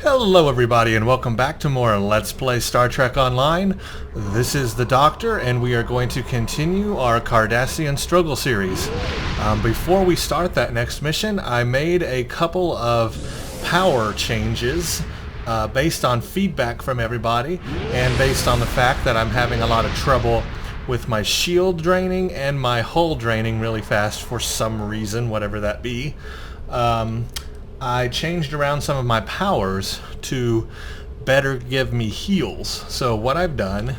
Hello everybody and welcome back to more Let's Play Star Trek Online. This is the Doctor and we are going to continue our Cardassian Struggle series. Before we start that next mission, I made a couple of power changes based on feedback from everybody and based on the fact that I'm having a lot of trouble with my shield draining and my hull draining really fast for some reason, whatever that be. I changed around some of my powers to better give me heals. So what I've done,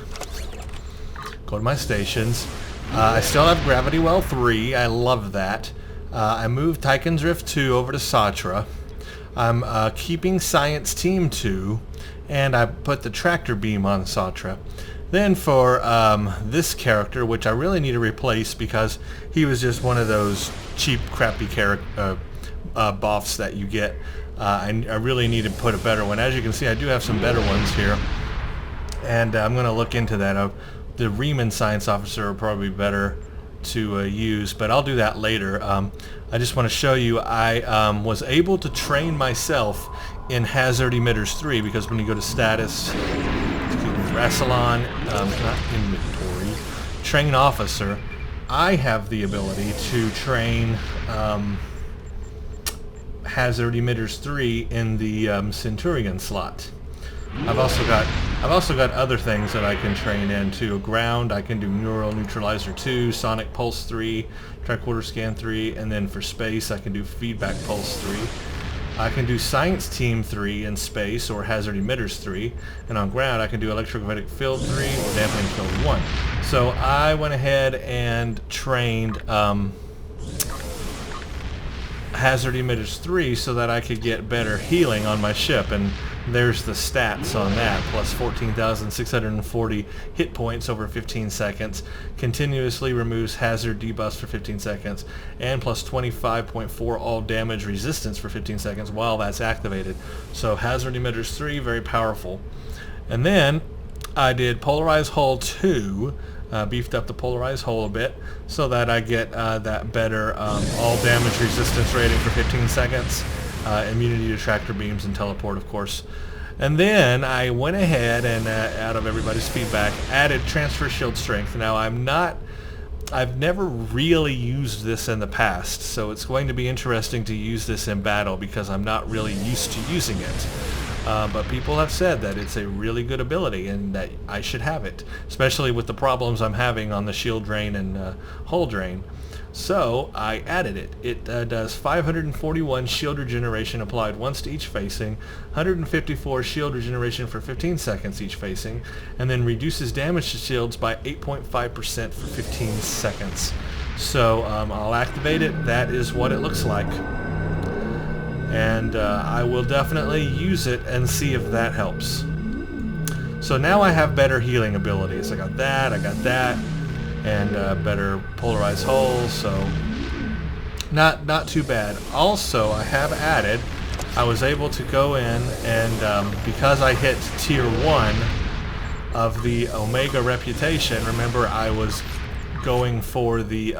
go to my stations. I still have Gravity Well 3. I love that. I moved Tychon's Rift 2 over to Satra. I'm keeping Science Team 2, and I put the Tractor Beam on Satra. Then for this character, which I really need to replace because he was just one of those cheap, crappy buffs that you get. I really need to put a better one. As you can see, I do have some better ones here, and I'm going to look into that. The Riemann Science Officer are probably better to use, but I'll do that later. I just want to show you I was able to train myself in Hazard Emitters 3 because when you go to status, Rassilon, not inventory, train officer, I have the ability to train Hazard Emitters 3 in the Centurion slot. I've also got other things that I can train into. Ground, I can do Neural Neutralizer 2, Sonic Pulse 3, Tricorder Scan 3, and then for space I can do Feedback Pulse 3. I can do Science Team 3 in space, or Hazard Emitters 3, and on ground I can do Electromagnetic Field 3 or Dampening Field 1. So I went ahead and trained Hazard Emitters 3 so that I could get better healing on my ship, and there's the stats on that. Plus 14,640 hit points over 15 seconds, continuously removes hazard debuffs for 15 seconds, and plus 25.4 all damage resistance for 15 seconds while that's activated. So Hazard Emitters 3, very powerful. And then I did Polarized Hull 2, beefed up the Polarized Hull a bit so that I get that better all damage resistance rating for 15 seconds, immunity to tractor beams and teleport, of course. And then I went ahead and, out of everybody's feedback, added Transfer Shield Strength. Now I've never really used this in the past, so it's going to be interesting to use this in battle because I'm not really used to using it. But people have said that it's a really good ability and that I should have it, especially with the problems I'm having on the shield drain and hull drain. So I added it. It does 541 shield regeneration applied once to each facing, 154 shield regeneration for 15 seconds each facing, and then reduces damage to shields by 8.5% for 15 seconds. So I'll activate it. That is what it looks like. And I will definitely use it and see if that helps. So now I have better healing abilities. I got that, and better polarized hull, so not too bad. Also, I have added, I was able to go in and because I hit tier 1 of the Omega reputation, remember I was going for the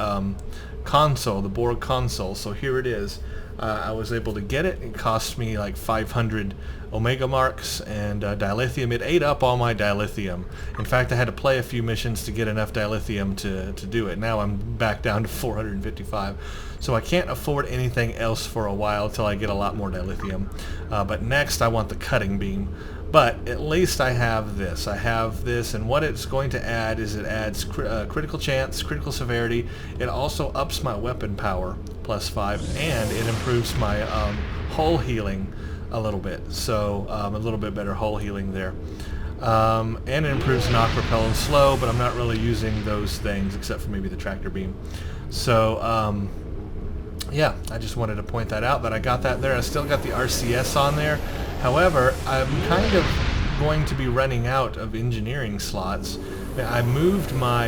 console, the Borg console, so here it is. I was able to get it. It cost me like 500 Omega marks and dilithium. It ate up all my dilithium. In fact, I had to play a few missions to get enough dilithium to do it. Now I'm back down to 455. So I can't afford anything else for a while until I get a lot more dilithium. But next I want the cutting beam. But at least I have this. I have this, and what it's going to add is it adds critical chance, critical severity. It also ups my weapon power, +5, and it improves my hull healing a little bit. So a little bit better hull healing there. And it improves knock, repel, and slow, but I'm not really using those things except for maybe the tractor beam. So yeah, I just wanted to point that out, that I got that there. I still got the RCS on there. However, I'm kind of going to be running out of engineering slots. I moved my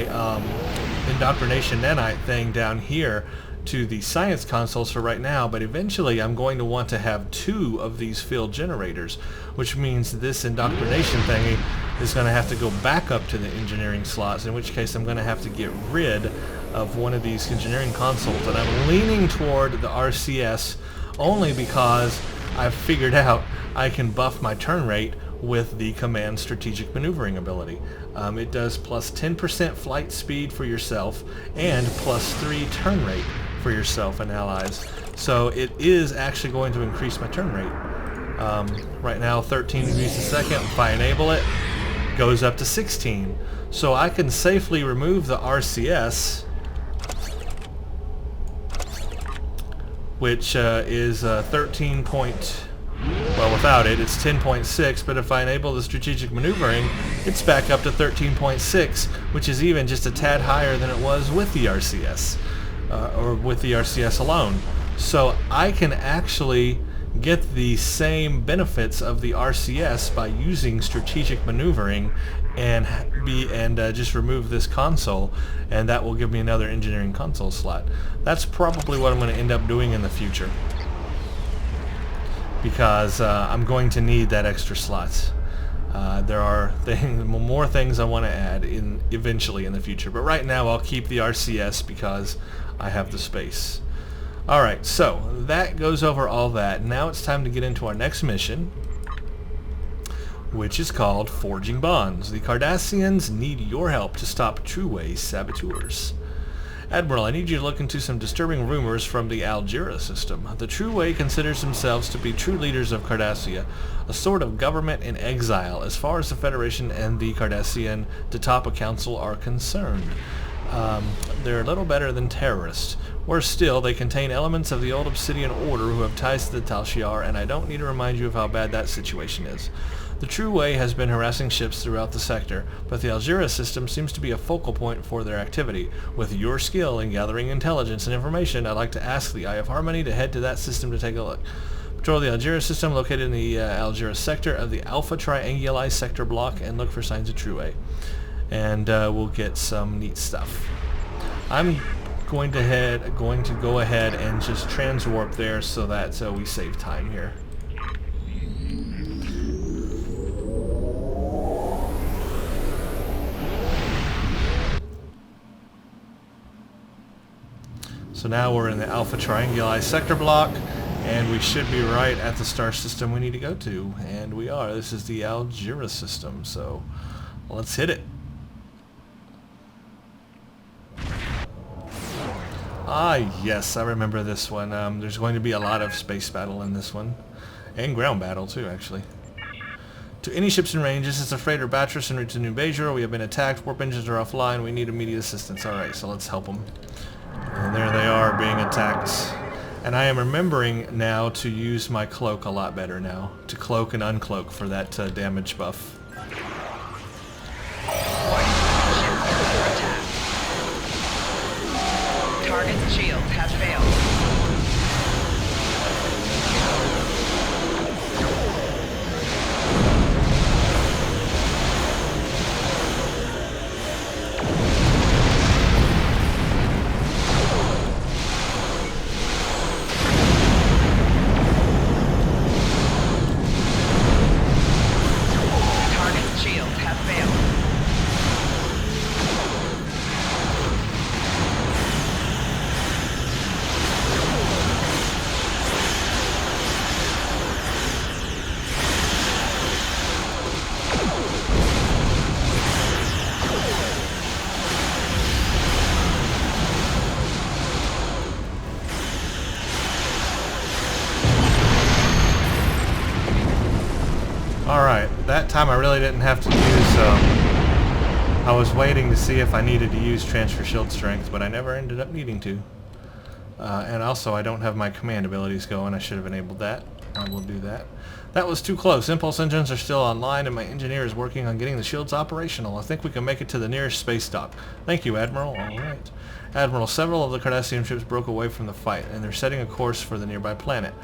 indoctrination nanite thing down here to the science consoles for right now, but eventually I'm going to want to have 2 of these field generators, which means this indoctrination thingy is going to have to go back up to the engineering slots, in which case I'm going to have to get rid of one of these engineering consoles, and I'm leaning toward the RCS only because I've figured out I can buff my turn rate with the command strategic maneuvering ability. It does plus 10% flight speed for yourself and plus 3 turn rate for yourself and allies. So it is actually going to increase my turn rate. Right now 13 degrees a second. If I enable it, it goes up to 16. So I can safely remove the RCS, which is 13 point, well, without it, it's 10.6, but if I enable the strategic maneuvering, it's back up to 13.6, which is even just a tad higher than it was with the RCS, or with the RCS alone. So I can actually get the same benefits of the RCS by using strategic maneuvering and just remove this console, and that will give me another engineering console slot. That's probably what I'm going to end up doing in the future, because I'm going to need that extra slot. There are more things I want to add eventually in the future, but right now I'll keep the RCS because I have the space. Alright, so that goes over all that. Now it's time to get into our next mission, which is called Forging Bonds. The Cardassians need your help to stop True-Way saboteurs. Admiral, I need you to look into some disturbing rumors from the Algira system. The True-Way considers themselves to be true leaders of Cardassia, a sort of government in exile as far as the Federation and the Cardassian Detapa Council are concerned. They're a little better than terrorists. Worse still, they contain elements of the old Obsidian Order who have ties to the Tal Shiar, and I don't need to remind you of how bad that situation is. The True-Way has been harassing ships throughout the sector, but the Algira system seems to be a focal point for their activity. With your skill in gathering intelligence and information, I'd like to ask the Eye of Harmony to head to that system to take a look. Patrol the Algira system located in the Algira sector of the Alpha Trianguli sector block and look for signs of True-Way. And we'll get some neat stuff. I'm going to go ahead and just transwarp there so that we save time here. So now we're in the Alpha Trianguli sector block, and we should be right at the star system we need to go to, and we are. This is the Algira system, so let's hit it. Ah, yes, I remember this one. There's going to be a lot of space battle in this one. And ground battle, too, actually. To any ships in range, this is the freighter Batris en route to New Bajor. We have been attacked. Warp engines are offline. We need immediate assistance. Alright, so let's help them. And there they are, being attacked. And I am remembering now to use my cloak a lot better now. To cloak and uncloak for that damage buff. Target's shield has failed. Target's shield has failed. Alright, that time I really didn't have to use, I was waiting to see if I needed to use transfer shield strength, but I never ended up needing to. And also I don't have my command abilities going. I should have enabled that. I will do that. That was too close. Impulse engines are still online and my engineer is working on getting the shields operational. I think we can make it to the nearest space dock. Thank you, Admiral. Alright. Admiral, several of the Cardassian ships broke away from the fight and they're setting a course for the nearby planet.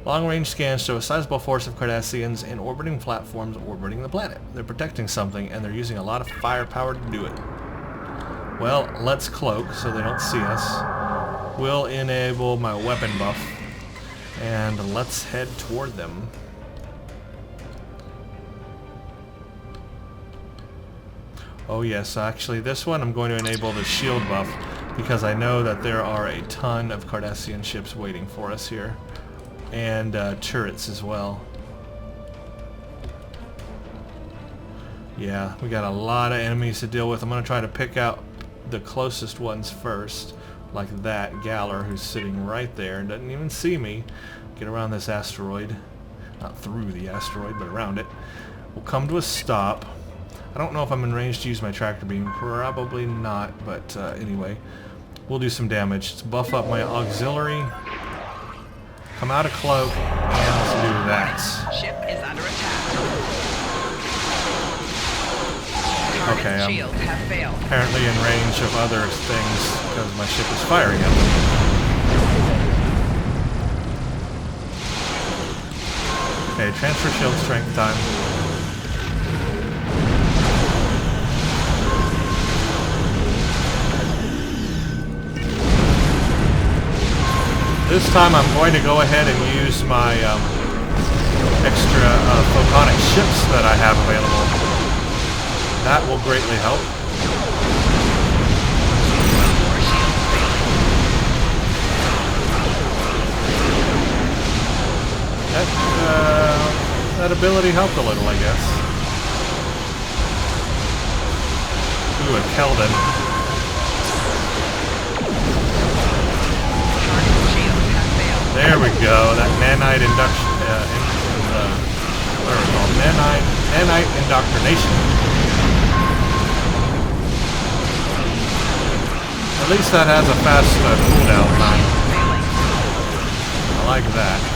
Long-range scans show a sizable force of Cardassians in orbiting platforms orbiting the planet. They're protecting something, and they're using a lot of firepower to do it. Well, let's cloak so they don't see us. We'll enable my weapon buff, and let's head toward them. Oh yes, actually this one I'm going to enable the shield buff, because I know that there are a ton of Cardassian ships waiting for us here. and turrets as well. Yeah, we got a lot of enemies to deal with. I'm going to try to pick out the closest ones first, like that Galler who's sitting right there and doesn't even see me. Get around this asteroid. Not through the asteroid, but around it. We'll come to a stop. I don't know if I'm in range to use my tractor beam. Probably not, but anyway. We'll do some damage. Let's buff up my auxiliary. Come out of cloak, and let's do that. Ship is under attack. Okay, I'm Shields have failed. apparently in range of other things because my ship is firing at them. Okay, transfer shield strength time. This time I'm going to go ahead and use my extra photonic ships that I have available. That will greatly help. That ability helped a little, I guess. Ooh, a Keldon. There we go. That nanite induction. What are we called? Nanite indoctrination. At least that has a fast cooldown time. I like that.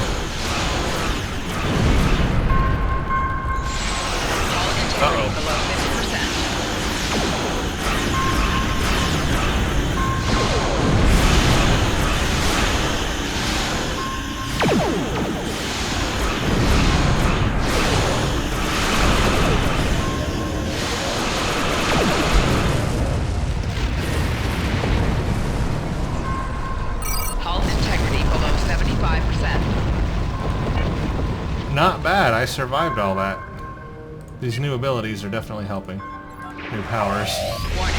Uh-oh. Not bad. I survived all that. These new abilities are definitely helping. New powers. Warning.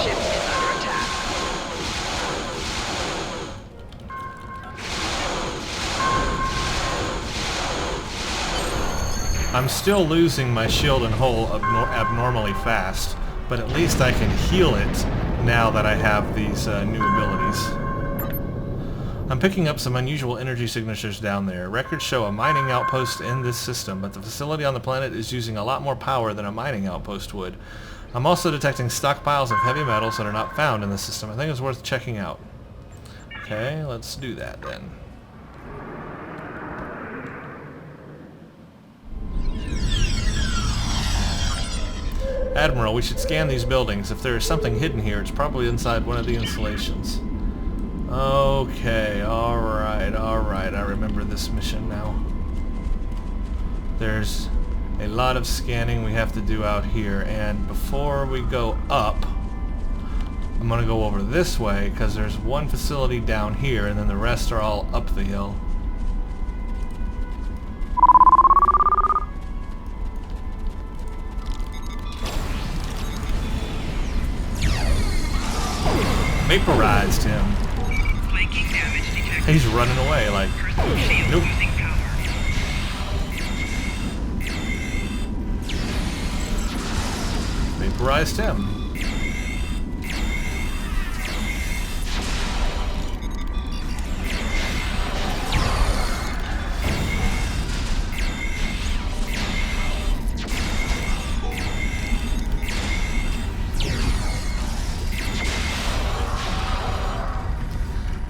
Ship is under attack. I'm still losing my shield and hull abnormally fast, but at least I can heal it now that I have these new abilities. I'm picking up some unusual energy signatures down there. Records show a mining outpost in this system, but the facility on the planet is using a lot more power than a mining outpost would. I'm also detecting stockpiles of heavy metals that are not found in the system. I think it's worth checking out. Okay, let's do that then. Admiral, we should scan these buildings. If there is something hidden here, it's probably inside one of the installations. Okay, alright, I remember this mission now. There's a lot of scanning we have to do out here, and before we go up, I'm going to go over this way, because there's one facility down here, and then the rest are all up the hill. Vaporized him. He's running away like, nope. Vaporized him.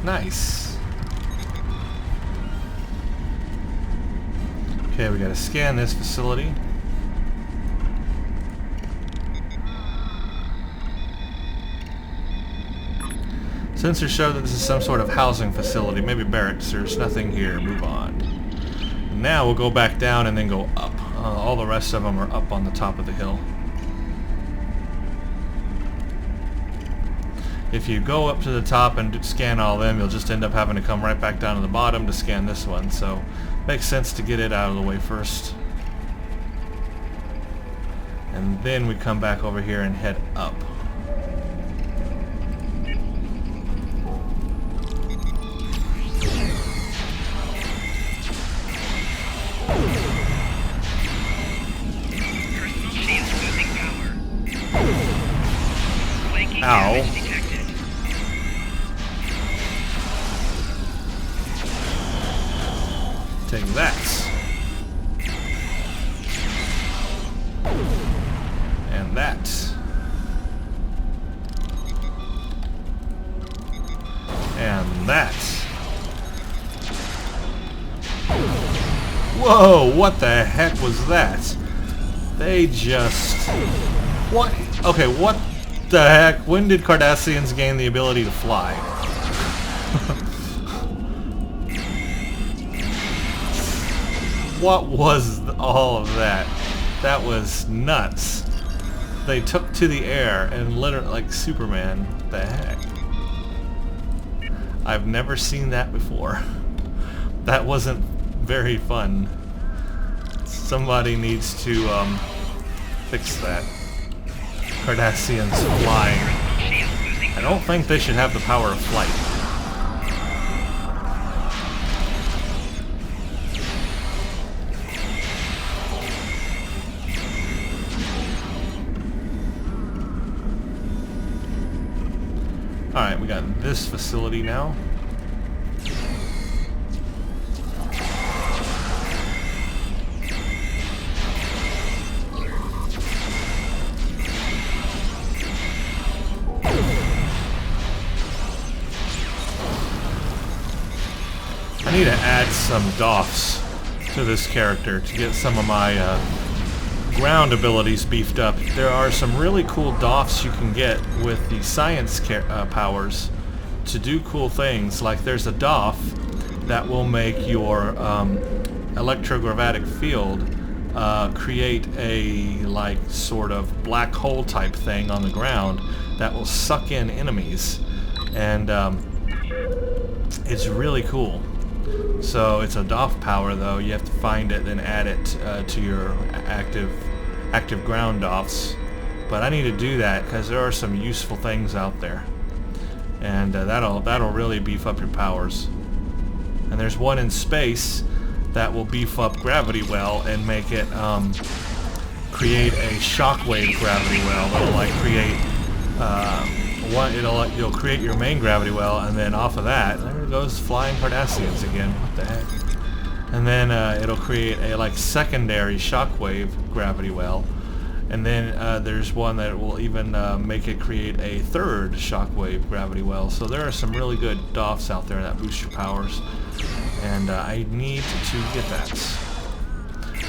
Nice. Okay, we gotta scan this facility. Sensors show that this is some sort of housing facility, maybe barracks. There's nothing here. Move on. Now we'll go back down and then go up. All the rest of them are up on the top of the hill. If you go up to the top and scan all of them, you'll just end up having to come right back down to the bottom to scan this one. So, makes sense to get it out of the way first. And then we come back over here and head up. Ow. Damage detected. Take that. And that. And that. Whoa, what the heck was that? They just... What? Okay, what the heck? When did Cardassians gain the ability to fly? What was all of that? That was nuts. They took to the air and literally, like Superman. What the heck? I've never seen that before. That wasn't very fun. Somebody needs to fix that. Cardassians flying. I don't think they should have the power of flight. Alright, we got this facility now. I need to add some doffs to this character to get some of my ground abilities beefed up. There are some really cool doffs you can get with the science powers to do cool things. Like there's a doff that will make your electrogravitic field create a like sort of black hole type thing on the ground that will suck in enemies, and it's really cool. So it's a DOF power though. You have to find it and add it to your active ground DOFs. But I need to do that because there are some useful things out there, and that'll really beef up your powers. And there's one in space that will beef up gravity well and make it create a shockwave gravity well. It'll like create you'll create your main gravity well, and then off of that, there goes flying Cardassians again. What the heck? And then it'll create a like secondary shockwave gravity well, and then there's one that will even make it create a third shockwave gravity well. So there are some really good DOFs out there that boost your powers, and I need to get that.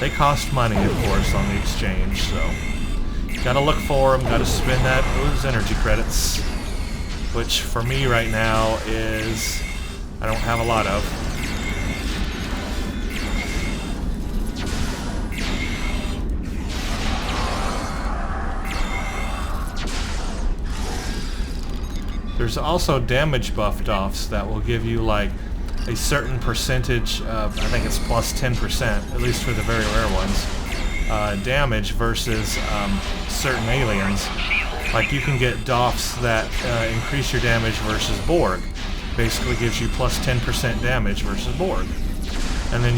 They cost money, of course, on the exchange, so gotta look for them, gotta spend those energy credits, which for me right now is I don't have a lot of. There's also damage buff DOFs that will give you like a certain percentage of, I think it's plus 10%, at least for the very rare ones, damage versus certain aliens. Like you can get DOFs that increase your damage versus Borg. Basically gives you plus 10% damage versus Borg. And then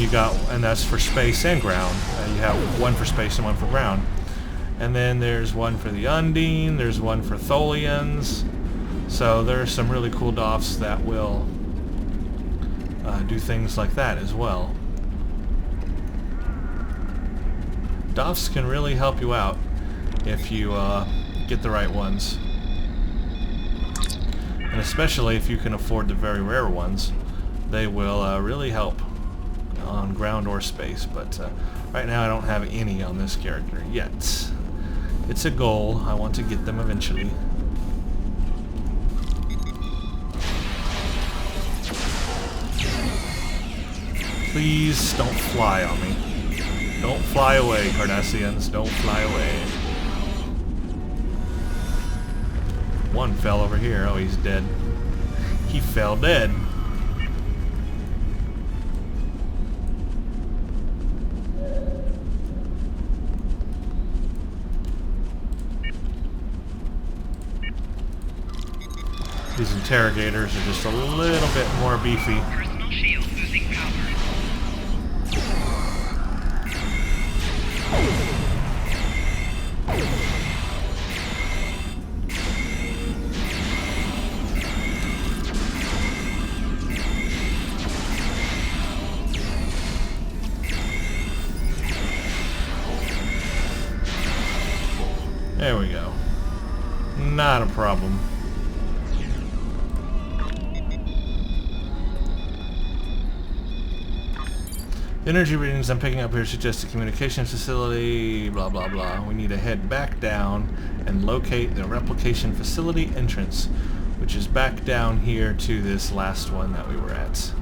and that's for space and ground. You have one for space and one for ground. And then there's one for the Undine, there's one for Tholians. So there are some really cool DOFs that will do things like that as well. DOFs can really help you out if you get the right ones. And especially if you can afford the very rare ones, they will really help on ground or space. But right now I don't have any on this character yet. It's a goal. I want to get them eventually. Please don't fly on me. Don't fly away, Cardassians. Don't fly away. One fell over here. Oh, he's dead. He fell dead. These interrogators are just a little bit more beefy. Personal shield losing power. There we go. Not a problem. The energy readings I'm picking up here suggest a communication facility, blah blah blah. We need to head back down and locate the replication facility entrance, which is back down here to this last one that we were at.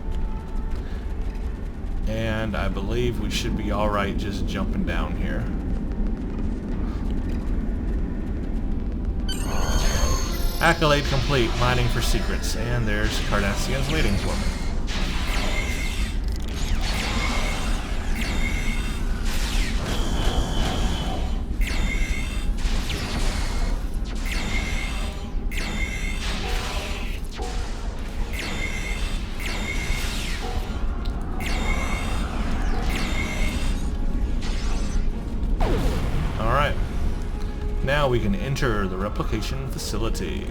And I believe we should be alright just jumping down here. Accolade complete, mining for secrets. And there's Cardassians waiting for me. Alright. Now we can enter the replication facility.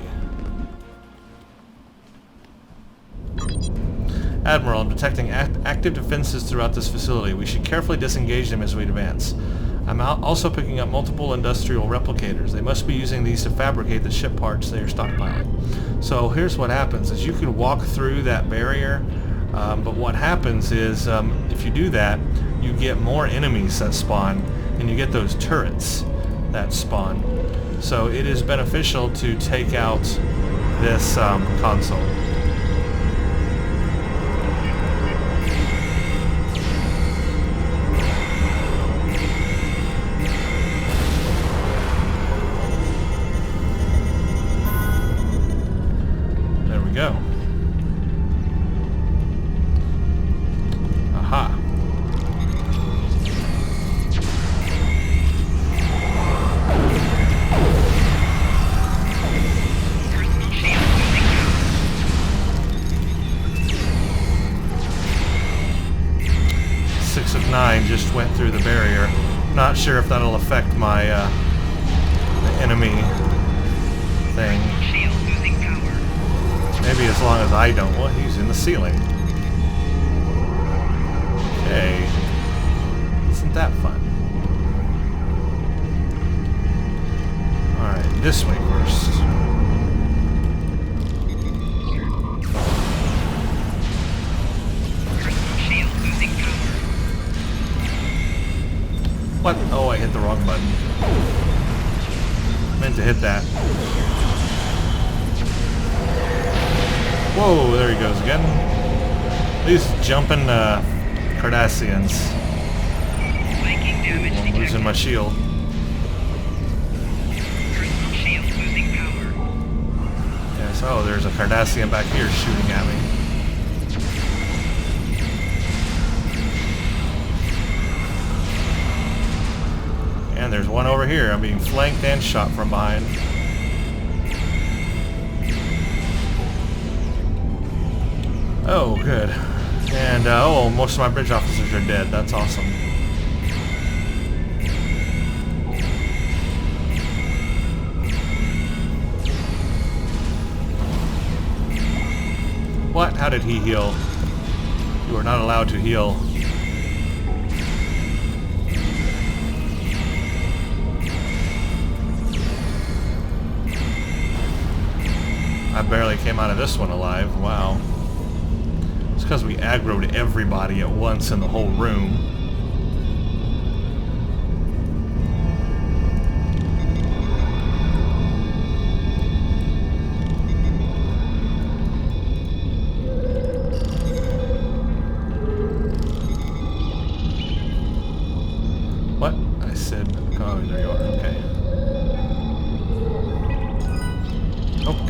Admiral, I'm detecting active defenses throughout this facility. We should carefully disengage them as we advance. I'm also picking up multiple industrial replicators. They must be using these to fabricate the ship parts they are stockpiling. So here's what happens, is you can walk through that barrier, but what happens is, if you do that, you get more enemies that spawn, and you get those turrets that spawn. So it is beneficial to take out this console. There we go. Aha. Of 9 just went through the barrier. Not sure if that'll affect my the enemy thing. Maybe as long as I don't. Well, he's in the ceiling. Okay. Isn't that fun? Alright, this way first. What? Oh, I hit the wrong button. Meant to hit that. Whoa, there he goes again. These jumping Cardassians. I'm losing my shield. Yes, oh, there's a Cardassian back here shooting at me. And there's one over here. I'm being flanked and shot from behind. Oh, good. And, oh, most of my bridge officers are dead. That's awesome. What? How did he heal? You are not allowed to heal. I barely came out of this one alive. Wow. It's because we aggroed everybody at once in the whole room. What? I said... Oh, there you are. Okay.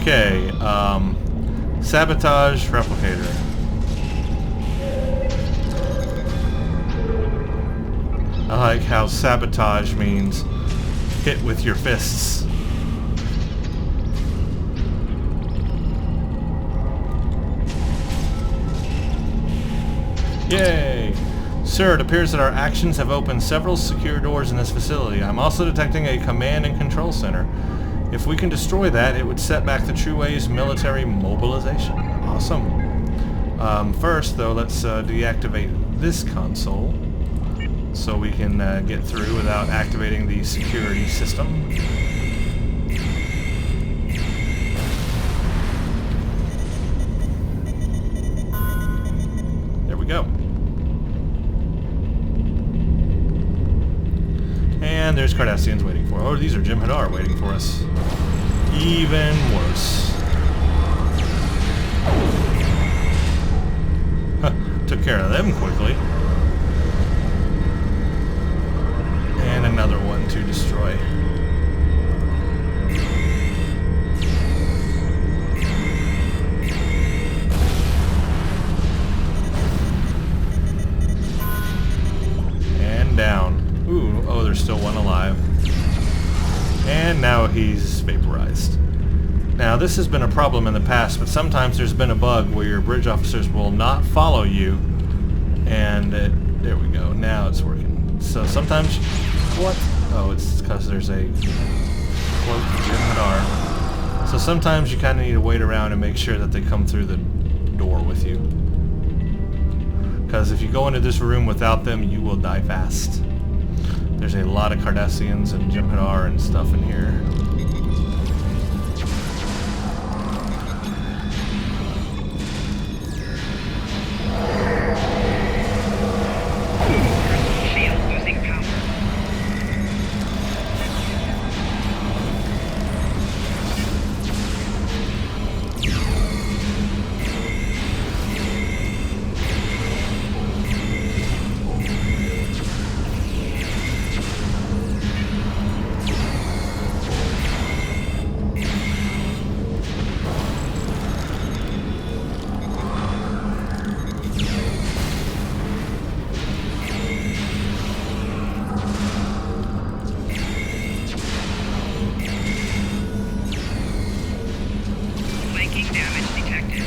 Okay, sabotage replicator. I like how sabotage means hit with your fists. Yay! Sir, it appears that our actions have opened several secure doors in this facility. I'm also detecting a command and control center. If we can destroy that, it would set back the True Way's military mobilization. Awesome. First, though, let's deactivate this console so we can get through without activating the security system. And there's Cardassians waiting for us. Oh, these are Jem'Hadar waiting for us. Even worse. Huh, took care of them quickly. And another one to destroy. And down. Ooh, oh, there's still one alive. And now he's vaporized. Now, this has been a problem in the past, but sometimes there's been a bug where your bridge officers will not follow you. And there we go. Now it's working. So sometimes... What? Oh, it's because there's a cloak Jem'Hadar. So sometimes you kind of need to wait around and make sure that they come through the door with you. Because if you go into this room without them, you will die fast. There's a lot of Cardassians and Jem'Hadar and stuff in here. Shield losing power. Flanking damage detected.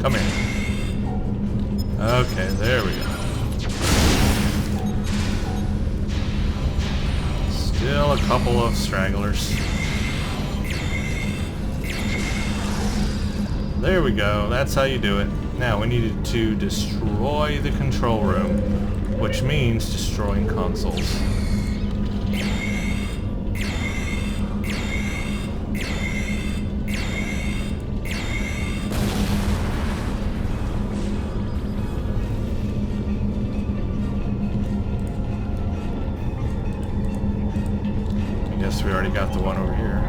Come in. Okay, there we go. Still a couple of stragglers. There we go. That's how you do it. Now we needed to destroy the control room, which means destroying consoles. I guess we already got the one over here.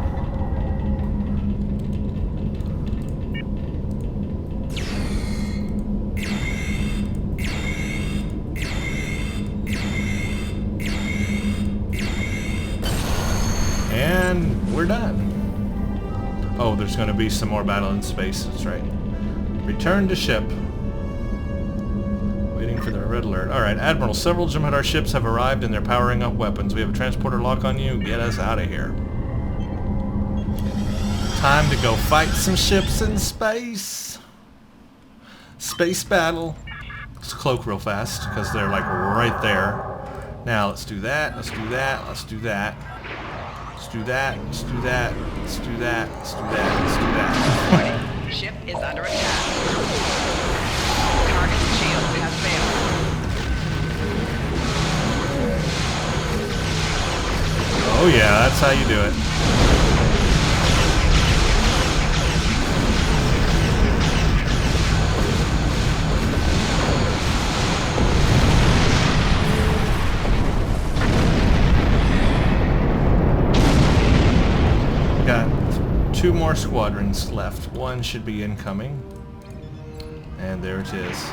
And we're done. Oh, there's going to be some more battle in space. That's right. Return to ship. Waiting for the red alert. Alright, Admiral, several Jem'Hadar ships have arrived and they're powering up weapons. We have a transporter lock on you. Get us out of here. Time to go fight some ships in space. Space battle. Let's cloak real fast because they're like right there. Now let's do that. Let's do that. Let's do that. Let's do that. Let's do that. Let's do that. Let's do that. Let's do that. Ship is under attack. Target shield has failed. Oh yeah, that's how you do it. Got 2 more squadrons left. One should be incoming. And there it is.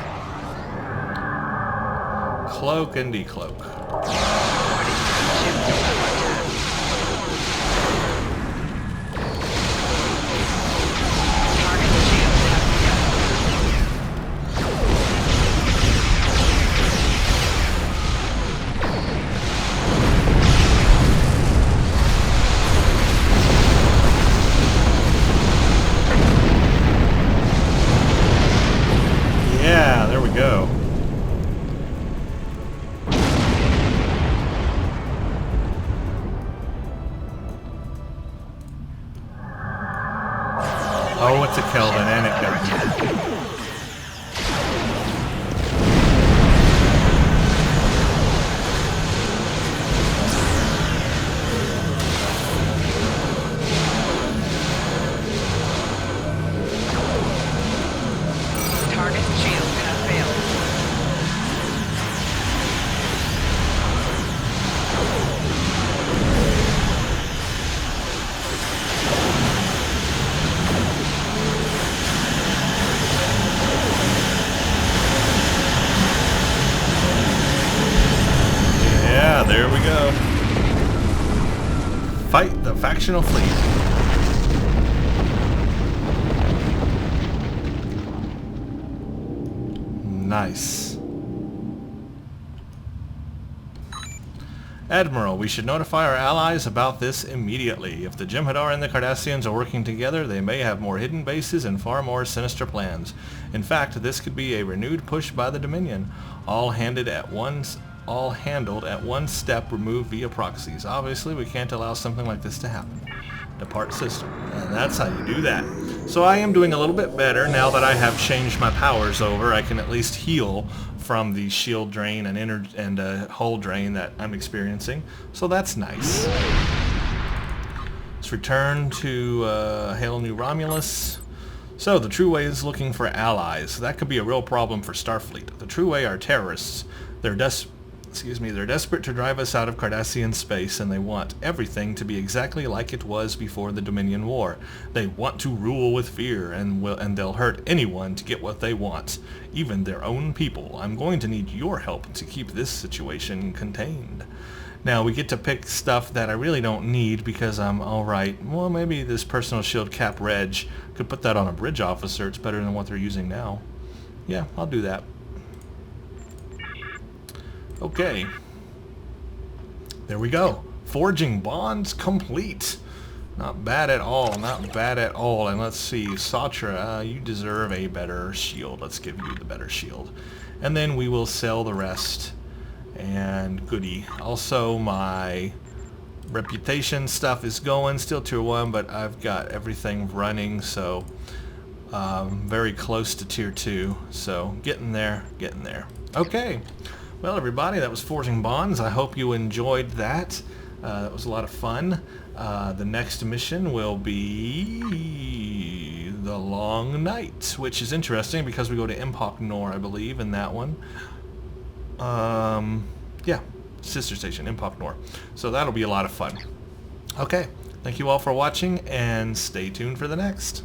Cloak and decloak. Ship is under attack. Target shield has Yeah, there we go. Oh, it's a Kelvin and it got Target shield has failed. There we go. Fight the factional fleet. Nice. Admiral, we should notify our allies about this immediately. If the Jem'Hadar and the Cardassians are working together, they may have more hidden bases and far more sinister plans. In fact, this could be a renewed push by the Dominion, all handled at one step removed via proxies. Obviously, we can't allow something like this to happen. Depart system. And that's how you do that. So I am doing a little bit better now that I have changed my powers over. I can at least heal from the shield drain and hull drain that I'm experiencing. So that's nice. Let's return to Hail New Romulus. So the True Way is looking for allies. That could be a real problem for Starfleet. The True Way are terrorists. They're desperate to drive us out of Cardassian space, and they want everything to be exactly like it was before the Dominion War. They want to rule with fear, and they'll hurt anyone to get what they want, even their own people. I'm going to need your help to keep this situation contained. Now, we get to pick stuff that I really don't need because I'm alright. Well, maybe this personal shield cap reg. Could put that on a bridge officer. It's better than what they're using now. Yeah, I'll do that. Okay. There we go. Forging bonds complete. Not bad at all. Not bad at all. And let's see. Satra, you deserve a better shield. Let's give you the better shield. And then we will sell the rest. And goody. Also, my reputation stuff is going. Still tier 1, but I've got everything running. So, very close to tier 2. So, getting there. Getting there. Okay. Well, everybody, that was Forging Bonds. I hope you enjoyed that. That was a lot of fun. The next mission will be the Long Night, which is interesting because we go to Empok Nor, I believe, in that one. Yeah, sister station, Empok Nor. So that'll be a lot of fun. Okay, thank you all for watching, and stay tuned for the next.